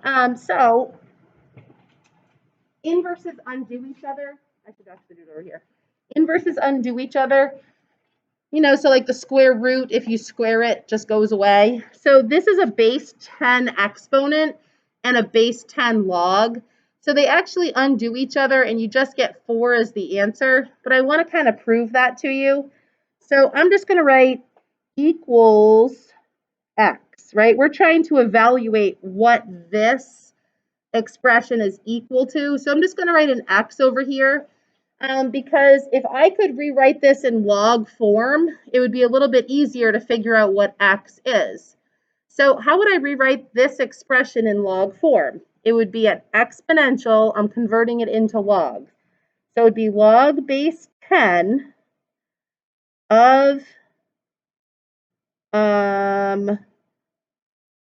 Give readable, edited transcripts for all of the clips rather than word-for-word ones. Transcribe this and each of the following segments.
So inverses undo each other. I should actually do it over here. Inverses undo each other. You know, so like the square root, if you square it, just goes away. So this is a base 10 exponent and a base 10 log. So they actually undo each other and you just get 4 as the answer. But I want to kind of prove that to you. So I'm just going to write equals x, right? We're trying to evaluate what this expression is equal to. So I'm just going to write an x over here. Because if I could rewrite this in log form, it would be a little bit easier to figure out what x is. So how would I rewrite this expression in log form? It would be an exponential. I'm converting it into log. So it would be log base 10 of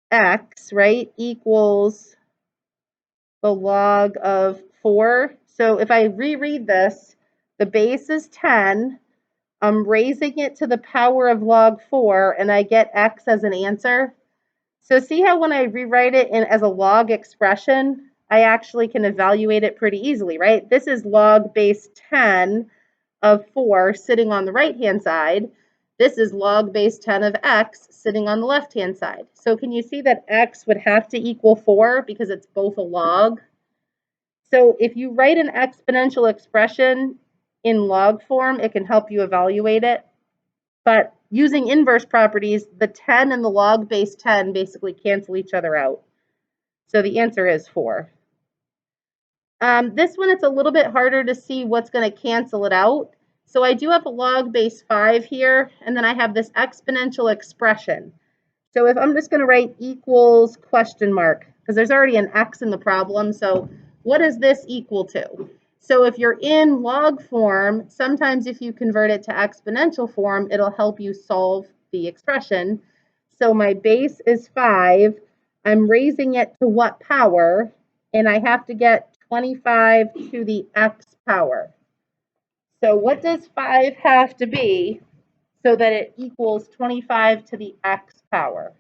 x, right, equals the log of 4. So if I reread this, the base is 10. I'm raising it to the power of log 4, and I get x as an answer. So see how when I rewrite it as a log expression, I actually can evaluate it pretty easily, right? This is log base 10 of 4 sitting on the right-hand side. This is log base 10 of x sitting on the left-hand side. So can you see that x would have to equal 4 because it's both a log? So if you write an exponential expression in log form, it can help you evaluate it. But using inverse properties, the 10 and the log base 10 basically cancel each other out. So the answer is 4. This one, it's a little bit harder to see what's going to cancel it out. So I do have a log base 5 here, and then I have this exponential expression. So if I'm just going to write equals question mark, because there's already an x in the problem, so what is this equal to? So if you're in log form, sometimes if you convert it to exponential form, it'll help you solve the expression. So my base is 5. I'm raising it to what power? And I have to get 25 to the x power. So what does 5 have to be so that it equals 25 to the x power?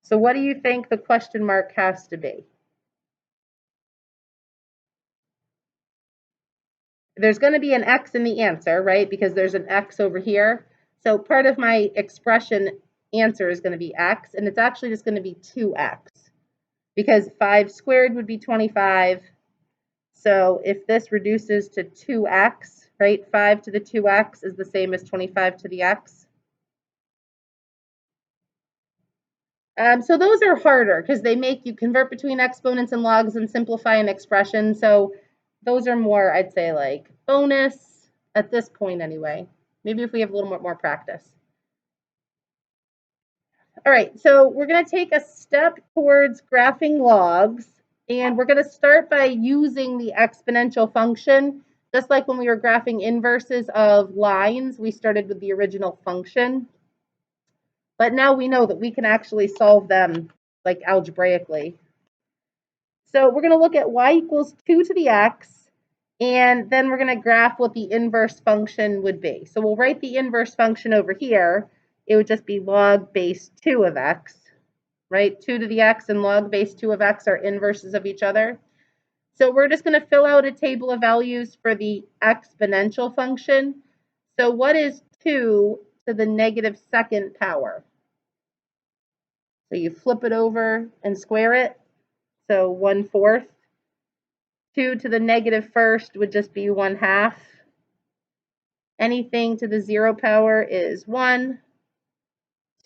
So what do you think the question mark has to be? There's going to be an x in the answer, right? Because there's an x over here. So part of my expression answer is going to be x, and it's actually just going to be 2x. Because 5 squared would be 25. So if this reduces to 2x, right, 5 to the 2x is the same as 25 to the x. So those are harder because they make you convert between exponents and logs and simplify an expression. So those are more, I'd say, like bonus at this point anyway. Maybe if we have a little bit more practice. All right, so we're going to take a step towards graphing logs, and we're going to start by using the exponential function. Just like when we were graphing inverses of lines, we started with the original function. But now we know that we can actually solve them like algebraically. So we're going to look at y equals 2 to the x, and then we're going to graph what the inverse function would be. So we'll write the inverse function over here. It would just be log base 2 of x, right? 2 to the x and log base 2 of x are inverses of each other. So we're just going to fill out a table of values for the exponential function. So what is 2 to the negative second power? So you flip it over and square it. So 1/4. 2 to the negative first would just be 1/2. Anything to the 0 power is 1.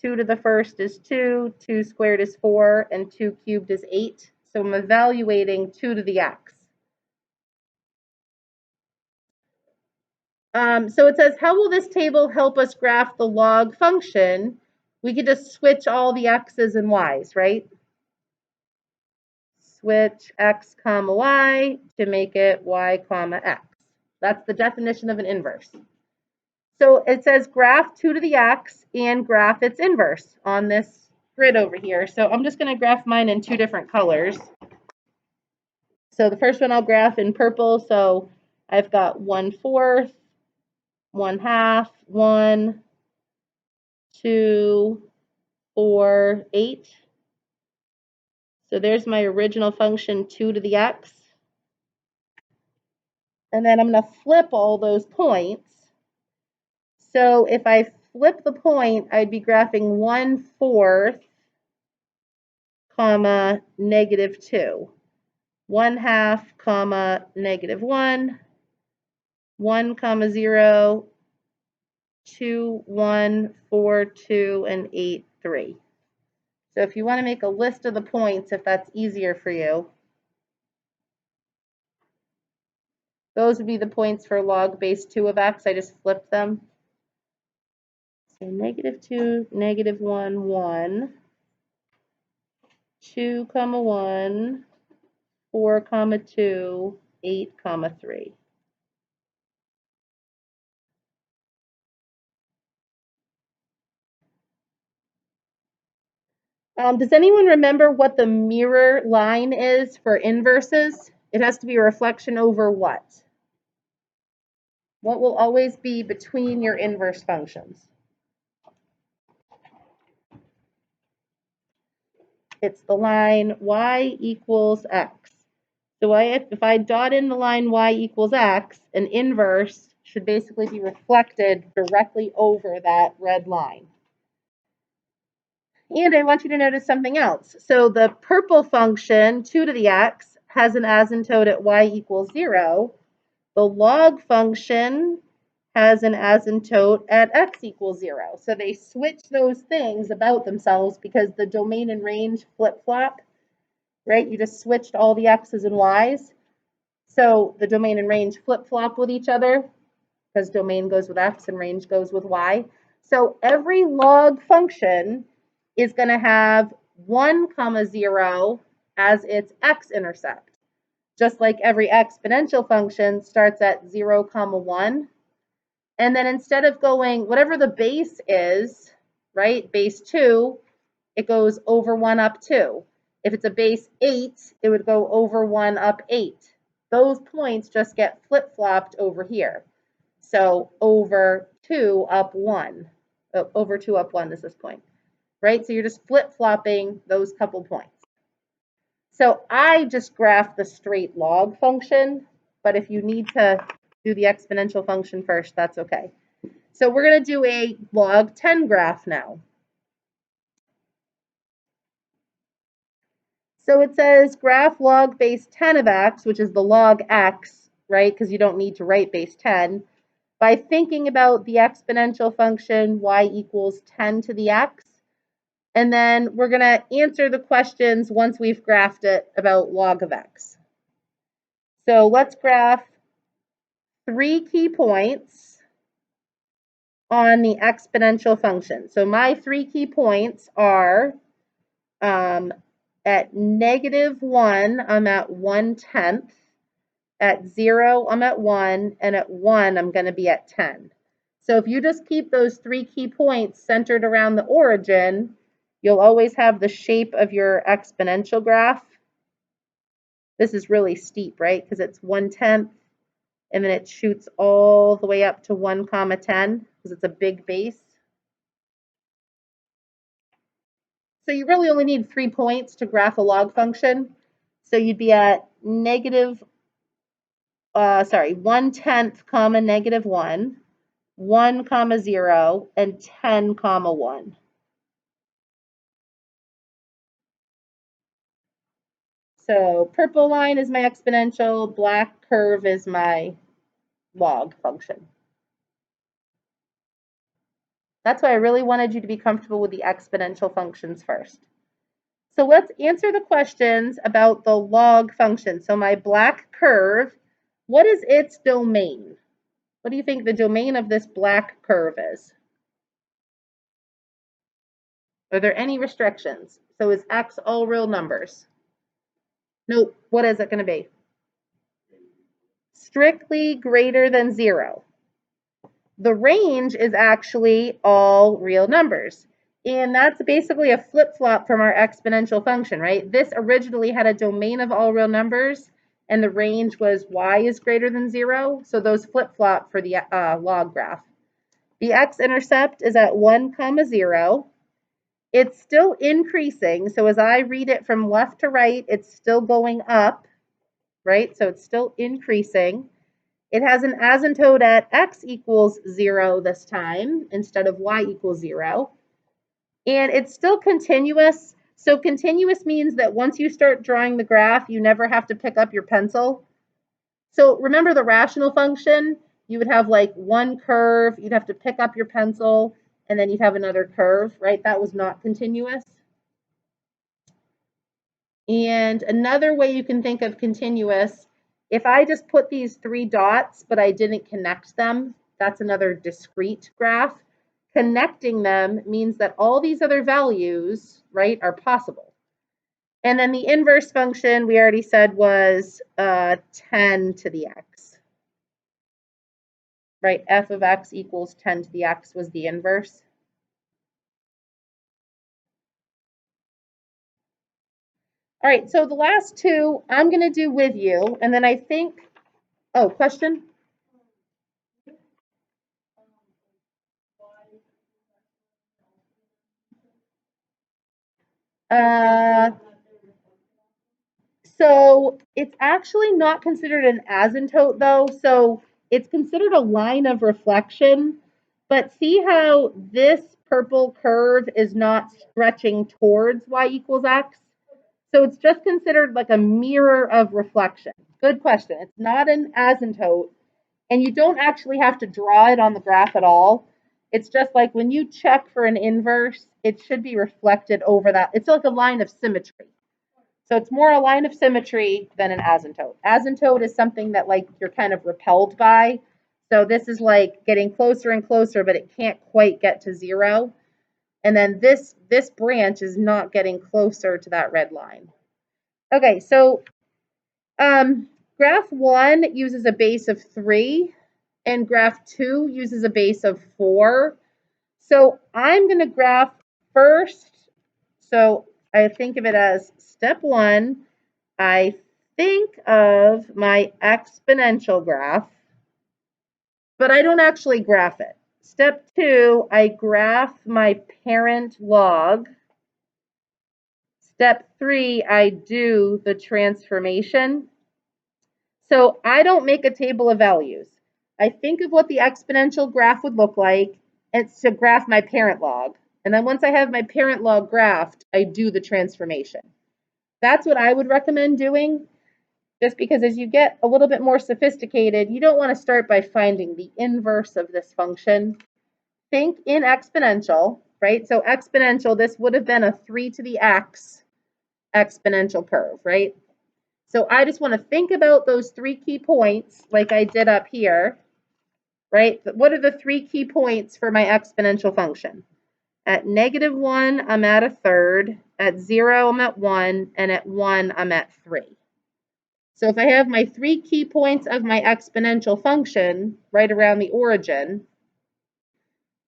2 to the first is 2. 2 squared is 4. And 2 cubed is 8. So I'm evaluating 2 to the x. So it says, how will this table help us graph the log function? We could just switch all the x's and y's, right? Switch x comma y to make it y comma x. That's the definition of an inverse. So it says graph 2 to the x and graph its inverse on this grid over here. So I'm just going to graph mine in 2 different colors. So the first one I'll graph in purple. So I've got 1/4, 1/2, 1, 2, 4, 8. So there's my original function 2 to the x. And then I'm going to flip all those points. So if I flip the point, I'd be graphing 1/4, comma, -2. 1/2, comma, -1. 1, comma, 0. 2, 1, 4, 2, and 8, 3. So if you want to make a list of the points, if that's easier for you, those would be the points for log base 2 of x. I just flipped them. So -2, -1, 1, 2, comma 1, 4, comma 2, 8, comma 3. Does anyone remember what the mirror line is for inverses? It has to be a reflection over what? What will always be between your inverse functions? It's the line y equals x. So if I dot in the line y equals x, an inverse should basically be reflected directly over that red line. And I want you to notice something else. So the purple function, 2 to the x, has an asymptote at y equals 0. The log function has an asymptote at x equals 0. So they switch those things about themselves because the domain and range flip-flop, right? You just switched all the x's and y's. So the domain and range flip-flop with each other because domain goes with x and range goes with y. So every log function is going to have 1, comma 0 as its x-intercept. Just like every exponential function starts at 0, comma 1. And then instead of going, whatever the base is, right, base 2, it goes over 1 up 2. If it's a base 8, it would go over 1 up 8. Those points just get flip-flopped over here. So over 2 up 1. Over 2 up 1 is this point, right? So you're just flip-flopping those couple points. So I just graphed the straight log function, but if you need to do the exponential function first, that's okay. So we're going to do a log 10 graph now. So it says graph log base 10 of x, which is the log x, right? Because you don't need to write base 10, by thinking about the exponential function y equals 10 to the x. And then we're going to answer the questions once we've graphed it about log of x. So let's graph 3 key points on the exponential function. So my 3 key points are at -1, I'm at 1/10. At 0, I'm at 1. And at 1, I'm going to be at 10. So if you just keep those 3 key points centered around the origin, you'll always have the shape of your exponential graph. This is really steep, right? Because it's 1/10, and then it shoots all the way up to 1, comma 10, because it's a big base. So you really only need 3 points to graph a log function. So you'd be at 1/10, comma -1, 1, comma 0, and 10, comma 1. So purple line is my exponential, black curve is my log function. That's why I really wanted you to be comfortable with the exponential functions first. So let's answer the questions about the log function. So my black curve, what is its domain? What do you think the domain of this black curve is? Are there any restrictions? So is x all real numbers? Nope. What is it going to be? Strictly greater than 0. The range is actually all real numbers. And that's basically a flip-flop from our exponential function, right? This originally had a domain of all real numbers, and the range was y is greater than 0. So those flip-flop for the log graph. The x-intercept is at 1, comma 0. It's still increasing. So as I read it from left to right, it's still going up, right? So it's still increasing. It has an asymptote at x equals 0 this time instead of y equals 0. And it's still continuous. So continuous means that once you start drawing the graph, you never have to pick up your pencil. So remember the rational function, you would have like one curve, you'd have to pick up your pencil, and then you'd have another curve, right? That was not continuous. And another way you can think of continuous, if I just put these 3 dots, but I didn't connect them, that's another discrete graph. Connecting them means that all these other values, right, are possible. And then the inverse function we already said was 10 to the x. Right, f of x equals 10 to the x was the inverse. All right, so the last two I'm going to do with you, and then I think, oh, question? So it's actually not considered an asymptote though. So it's considered a line of reflection, but see how this purple curve is not stretching towards y equals x? So it's just considered like a mirror of reflection. Good question. It's not an asymptote, and you don't actually have to draw it on the graph at all. It's just like when you check for an inverse, it should be reflected over that. It's like a line of symmetry. So it's more a line of symmetry than an asymptote. Asymptote is something that like you're kind of repelled by. So this is like getting closer and closer, but it can't quite get to 0. And then this branch is not getting closer to that red line. Okay, so graph 1 uses a base of 3, and graph 2 uses a base of 4. So I'm going to graph first. So I think of it as step 1. I think of my exponential graph, but I don't actually graph it. Step 2, I graph my parent log. Step 3, I do the transformation. So I don't make a table of values. I think of what the exponential graph would look like. It's to graph my parent log. And then once I have my parent log graphed, I do the transformation. That's what I would recommend doing. Just because as you get a little bit more sophisticated, you don't want to start by finding the inverse of this function. Think in exponential, right? So exponential, this would have been a 3 to the x exponential curve, right? So I just want to think about those 3 key points like I did up here, right? What are the 3 key points for my exponential function? At -1, I'm at a third. At 0, I'm at 1. And at 1, I'm at 3. So if I have my 3 key points of my exponential function right around the origin,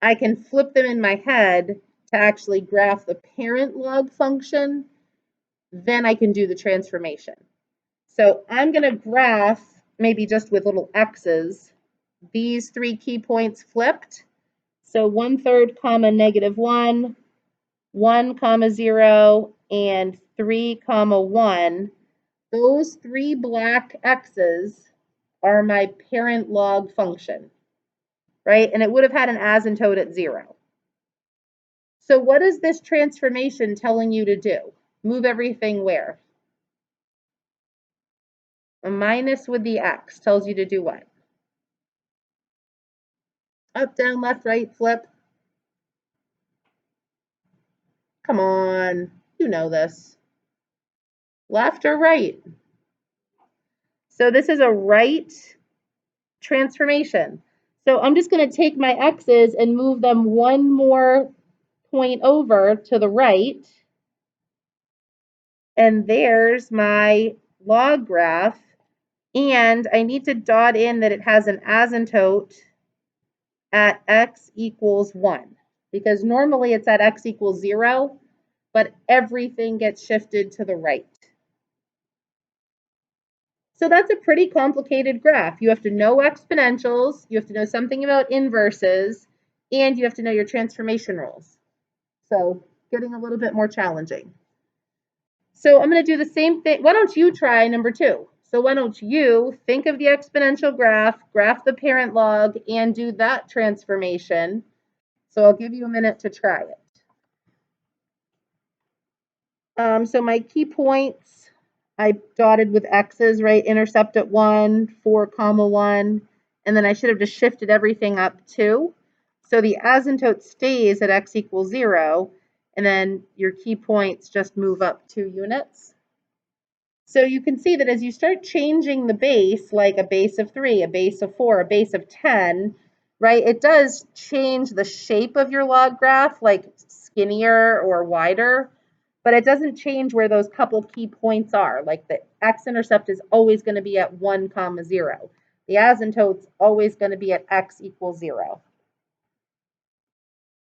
I can flip them in my head to actually graph the parent log function. Then I can do the transformation. So I'm going to graph, maybe just with little x's, these 3 key points flipped. So 1/3 comma -1, 1 comma 0, and 3 comma 1. Those 3 black x's are my parent log function, right? And it would have had an asymptote at 0. So what is this transformation telling you to do? Move everything where? A minus with the x tells you to do what? Up, down, left, right, flip. Come on, you know this. Left or right? So this is a right transformation. So I'm just going to take my x's and move them one more point over to the right. And there's my log graph. And I need to dot in that it has an asymptote at x equals 1. Because normally it's at x equals 0, but everything gets shifted to the right. So that's a pretty complicated graph. You have to know exponentials, you have to know something about inverses, and you have to know your transformation rules. So getting a little bit more challenging. So I'm going to do the same thing. Why don't you try number 2? So why don't you think of the exponential graph the parent log, and do that transformation. So I'll give you a minute to try it. So my key points, I dotted with X's, right? Intercept at 1, 4, 1, and then I should have just shifted everything up 2. So the asymptote stays at X equals 0, and then your key points just move up 2 units. So you can see that as you start changing the base, like a base of 3, a base of 4, a base of 10, right, it does change the shape of your log graph, like skinnier or wider, but it doesn't change where those couple key points are. Like the x-intercept is always going to be at 1, 0. The asymptote's always going to be at x equals 0.